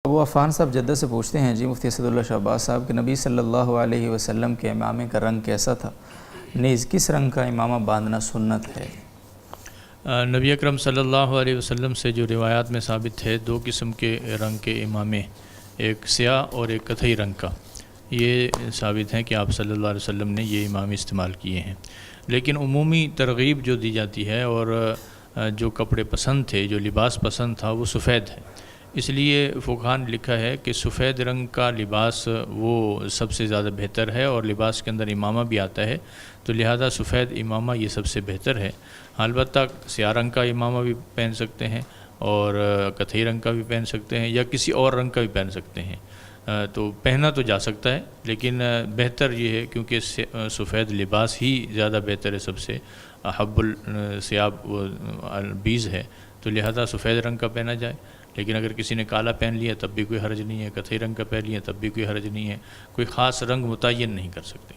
وہ عفان صاحب جدہ سے پوچھتے ہیں، جی مفتی اسد اللہ شہباز صاحب کہ نبی صلی اللہ علیہ وسلم کے امامے کا رنگ کیسا تھا؟ نیز کس رنگ کا امامہ باندھنا سنت ہے؟ نبی اکرم صلی اللہ علیہ وسلم سے جو روایات میں ثابت ہے، دو قسم کے رنگ کے امامے، ایک سیاہ اور ایک کتھئی رنگ کا، یہ ثابت ہے کہ آپ صلی اللہ علیہ وسلم نے یہ امامے استعمال کیے ہیں۔ لیکن عمومی ترغیب جو دی جاتی ہے اور جو کپڑے پسند تھے، جو لباس پسند تھا، وہ سفید ہے۔ اس لیے فقہاء نے لکھا ہے کہ سفید رنگ کا لباس وہ سب سے زیادہ بہتر ہے، اور لباس کے اندر امامہ بھی آتا ہے، تو لہذا سفید امامہ یہ سب سے بہتر ہے۔ البتہ سیاہ رنگ کا امامہ بھی پہن سکتے ہیں، اور کتھئی رنگ کا بھی پہن سکتے ہیں، یا کسی اور رنگ کا بھی پہن سکتے ہیں، تو پہنا تو جا سکتا ہے، لیکن بہتر یہ ہے کیونکہ سفید لباس ہی زیادہ بہتر ہے، سب سے احب الثیاب البیض ہے، تو لہذا سفید رنگ کا پہنا جائے۔ لیکن اگر کسی نے کالا پہن لیا تب بھی کوئی حرج نہیں ہے، کتھئی رنگ کا پہن لیا تب بھی کوئی حرج نہیں ہے، کوئی خاص رنگ متعین نہیں کر سکتے۔